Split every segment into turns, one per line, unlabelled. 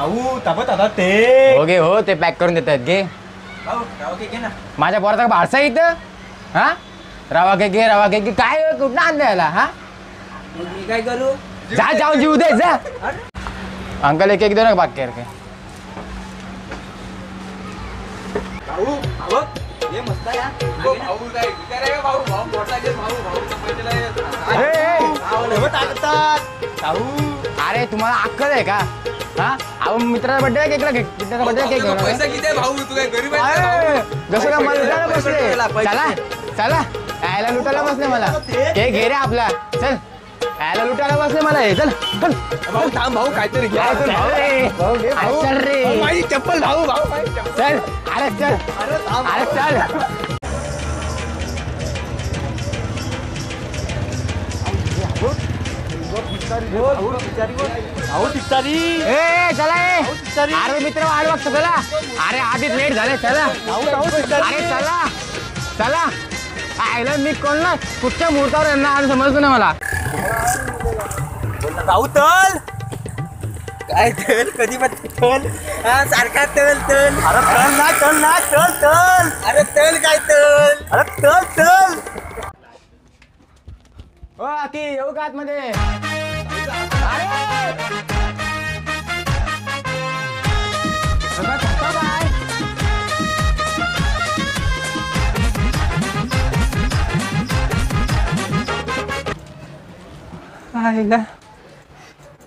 भाऊ ताबत आता ते
हो गे हो ते पॅक करून देतात घे.
भाऊ राव घे ना.
माझ्या पोराचा भारसा इथं हा रवा घे रवा घे काय कुठं आणलं याला हा.
मी काय करू
जा जाऊन जीव दे जा. अंकल एक एक दे ना बाकी काय.
भाऊ भाऊ हे मस्त आहे भाऊ काय काय भाऊ भाऊ मोठा घे भाऊ भाऊ
अरे तुम्हाला अक्कल आहे का हा. अहो मित्राचा बर्थडे केक घे मित्राचा बर्थडे केक घेऊन
पैसा किती भाऊ तू काय गरीब
जसं का मला लुटायला बसले चला चला यायला लुटायला बसले मला केक घे रे आपला चल यायला लुटायला बसले मला हे चल चल
भाऊ थांब भाऊ काहीतरी घे
चल रे
माझी चप्पल भाऊ भाऊ
चल अरे चल अरे चल. चला अरे मित्र वाढ बघतो चला अरे आधीच लेट झाले चला अरे चला चला आयला मी कोण ना कुठच्या मुहूर्तावर यांना आणि समजतो ना मला.
भाऊ तल काय तल कधी पण तल हा सारखा तल तल अरे तल ना तल तल अरे तल काय तल अरे तल तल.
ओ की येऊ का आतमध्ये.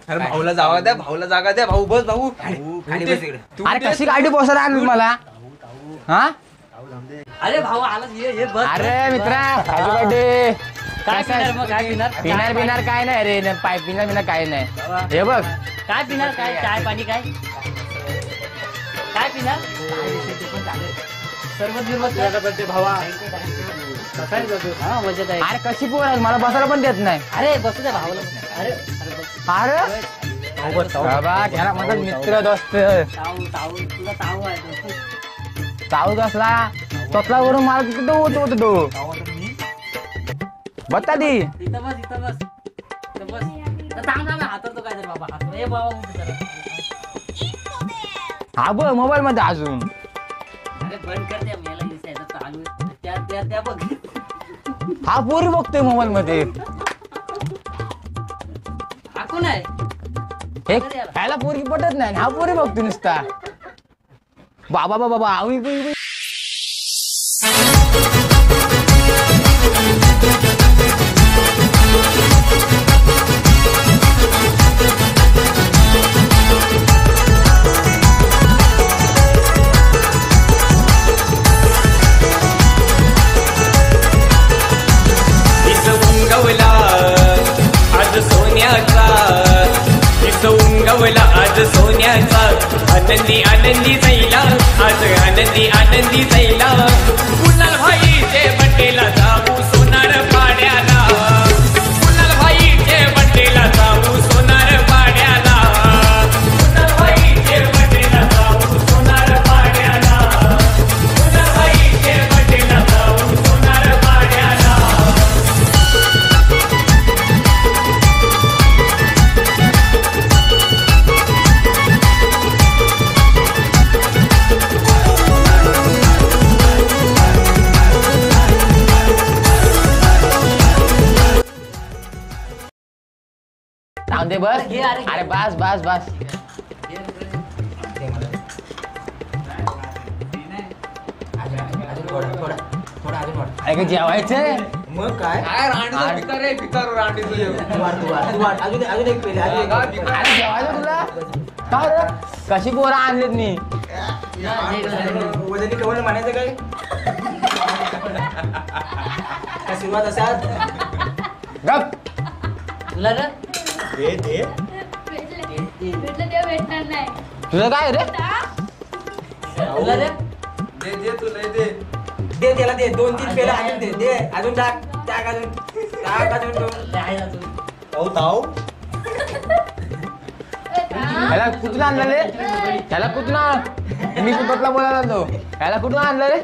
अरे भाऊला जागा द्या भाऊला जागा द्या भाऊ बस भाऊ खाली बस इकडे.
अरे कशी गाडी पोसायला आणली मला हा.
अरे भाऊ आला ये बस.
अरे मित्रा हॅपी बर्थडे.
काय पिणार मग काय पिणार
पिणार बिनार काय नाही रे पाय पिणार बिनार काय नाही हे बघ
काय पिणार काय चाय पाणी काय काय पिणार सरबत बिरबत
भावा
हा मजेत आहे.
अरे कशी पोर आहे मला बसायला पण देत नाही.
अरे बसू द्या भाऊला. अरे
अरे बाबा त्याला माझा मित्र दोस्त
ताऊ ताऊ तुला ताऊ आहे
चावत असला स्वतः वरून मला तिथे होतो तो बत्ता दी
इथं बस इथं बस इथं बस थांब ना हातरतो काय तरी बाबा हात ए बाबा
हा बघ मोबाईल मध्ये अजून.
अरे बंद कर द्या मला दिसायचं चालू आहे त्या बघ
हा पोरी बघतोय मोबाईल मध्ये
हा कोण आहे
हे ह्याला पोरगी पटत नाही हा पोरी बघतोय नुसता बाबा बाबा बाबा.
आज सोन्याचा आनंदी आनंदी जाईला आज आनंदी आनंदी जाईला कुणाल भाईचे बड्डेला जाऊ सोनार पाड्याला कुणाल भाईचे बड्डेला जाऊ सोनार पाड्याला कुणाल भाईचे बड्डेला जाऊ सोनार पाड्याला कुणाल भाईचे बड्डेला जाऊ सोनार पाड्याला.
दे बस अरे बस बस बस अरे जेवायचंय
मग काय
जेवायचं तुला काय रे कशी पोरं आणलीत मी
वजनी ठेवलं म्हणायचं काय सुरुवात असा
गप
तुला रे
भेटलं ते भेटणार नाही.
तुझं काय रे
तुला रे
दे त्याला दे 2-3 पेला अजून दे अजून टाक अजून ताऊ ताऊ
ह्याला कुठून आणलं रे ह्याला कुठून मी कुठला बोलायला आलो ह्याला कुठून आणलं रे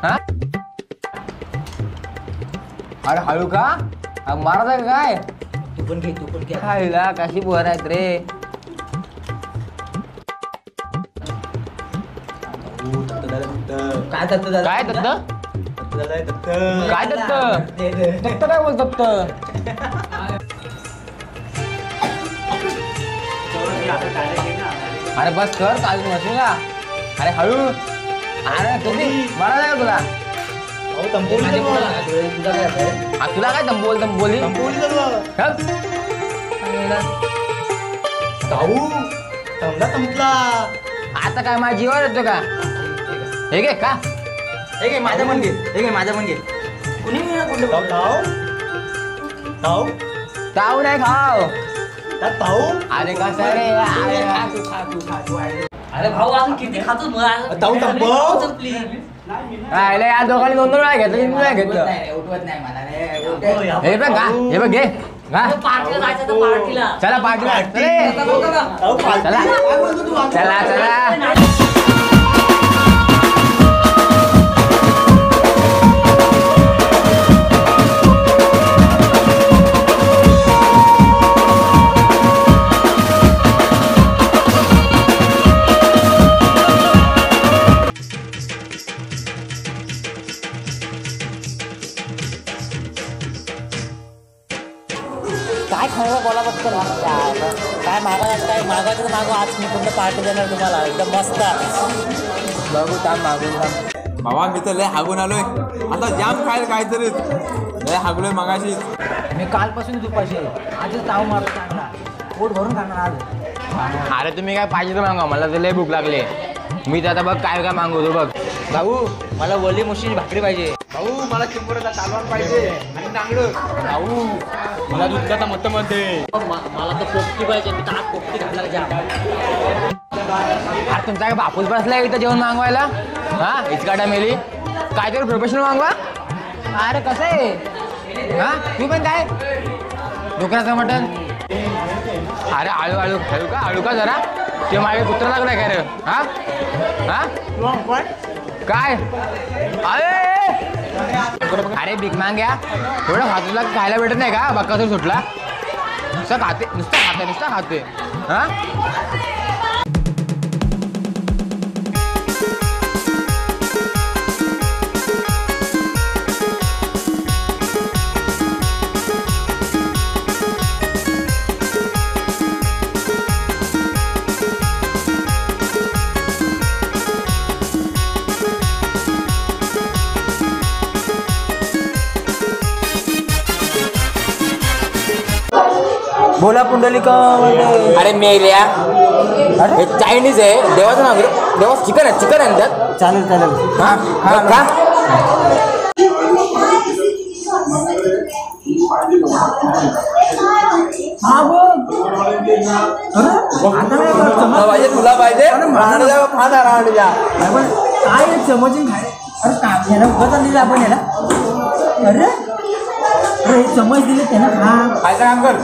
हा अरे हळू का मारत आहे काय
तू पण घे
खायला कशी बोर आहेत रे
काय दत्त झालं?
काय दत्त
दत्त झालंय दत्त.
काय दत्त दत्त काय बोल दत्त अरे बस कर काल मशीन का अरे हळू अरे कधी मला नाही तुला
अहो, तंबोली चालवा.
तुला काय तंबोली
तंबोली चालवा. भाऊ तमला तंबला.
आता काय माझ्या जीवावर येतो का हे घे का
हे घे माझ्या पण घे. हे घे माझ्या पण घे. ताऊ ताऊ ताऊ
ताऊ नाही खाव
ताऊ.
अरे कसं रे
अरे भाऊ अजून किती खातो मग
ताऊ तंबाऊ.
संपली
अरे या दोघांनी दोन वेळा घेतलं तीन वेळा घेतलं
उठवत नाही मला रे
हे बघ का हे बघ घे हा
पार्टीला जायचं तर पार्टीला
चला पाठवा
ताऊ पार्टी.
चला.
काय बोलतो तू?
चला चला
काय खरं बोला बघतो काय मागायचं काय मागायचं तर मागो आज मी तुमचं पार्टी देणार तुम्हाला एकदम मस्त
बघू थांब मागून थांब
भावा मी तर लय हागून आलोय आता जाम खायला काहीतरी लय हागलोय मगाशी
मी कालपासून दुपाशी आजच ताव मारतो चांगला पोट भरून खाणार आज
अरे तुम्ही काय पाहिजे तर मागा मला तर लय भूक लागली मी तर आता बघ काय काय मागू तू बघ
भाऊ मला वली मुशीची भाकरी पाहिजे
भाऊ मला चिंबोऱ्याचा कालवण पाहिजे आणि नांगड भाऊ मला दुधाचा मत मध्ये
मला तर पोपटी पाहिजे मी तर पोपटी घालणार जाम
अरे तुमचा काय बापूस बसला इथं जेवण मागवायला हा इचकाटा मेली काहीतरी प्रोफेशनल मागवा अरे कसं आहे हा तू पण काय डोकराचं मटण अरे आळू आळू खाऊ का आळू का जरा ते माझे कुत्रा लागलाय काय रे हा हा काय अरे बिग मांग घ्या थोडं तुला खायला भेटत नाही का बक्कासूर सुटला नुसतं खाते हा
बोला पुंडलिका.
अरे मेल्या हे चायनीज आहे देवाचं नाव देवाचं चिकन आहे त्यात
चालेल चालेल.
हा का
पाहिजे तुला पाहिजे
काय चमचिंग खायला दिलं आपण याला. अरे अरे चमच दिले त्याला खा.
खायचं काम कर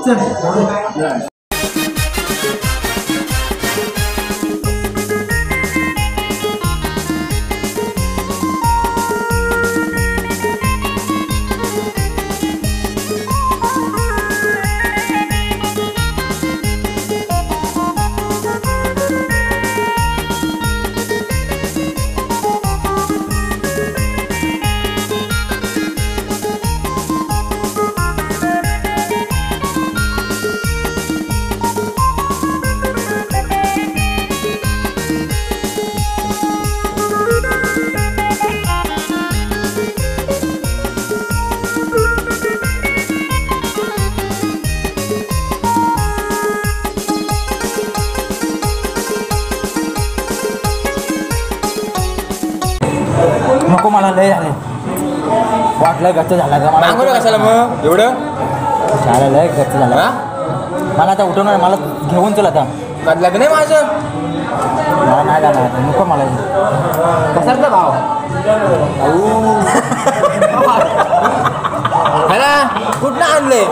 चल. नको मला लय झाले वाटलं गच्च झाला का मला.
सांगू कशाला मग एवढं
झालं लय गच्च झालं. मला आता उठवणार मला घेऊन चल आता.
लग्न आहे माझं
मला नाही जाणार नको मला.
कशाचा भाव ह्याला कुठनं आणलंय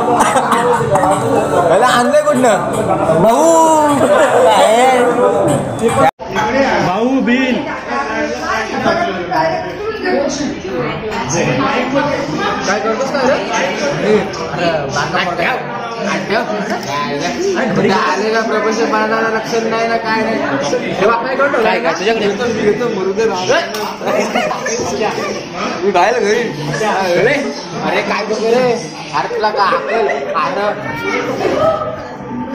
ह्याला आणलंय कुठनं
भाऊ
भाऊ बिल
काय करतोस का रे? आलेला प्रपंच बनायला लक्षण नाही ना काय नाही काय तुझ्याकडे
मी बाहेर घरी
अरे काय बघ रे अरे तुला का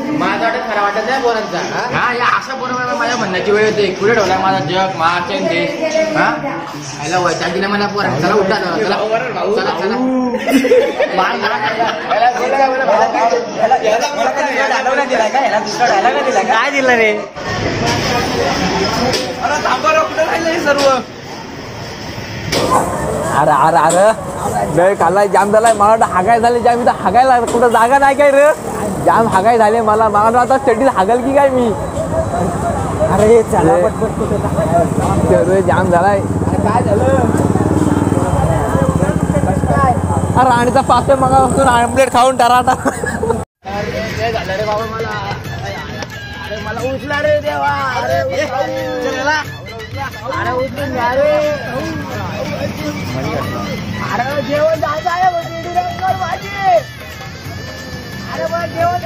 माझा खरा वाटत नाही पोरांचा हा या अशा पोरांना माझ्या म्हणण्याची वेळ होते पुढे ठेवला माझा जग महाराष्ट्र देश हा याला वैताग दिला मला पोरांना चला उठा चला चला चला
काय दिलं रे सर्व
अरे अरे अरे लय खाल्लाय जाम झालाय मला वाटतं हागाय झाले जाम इथं हागायला कुठं जागा नाही काय रे जाम हागाय झाले मला आता स्टडीत हागल की काय मी अरे चला पटपट जाम झालाय काय झालं अरे राणीचा पाच मगापासून आमलेट खाऊन टराटा झालं रे बाबा मला अरे मला उचला रे देवा अरे अरे उचलून घ्या रे अरे जेवण जायचं आहे माझी अरे मला जेवण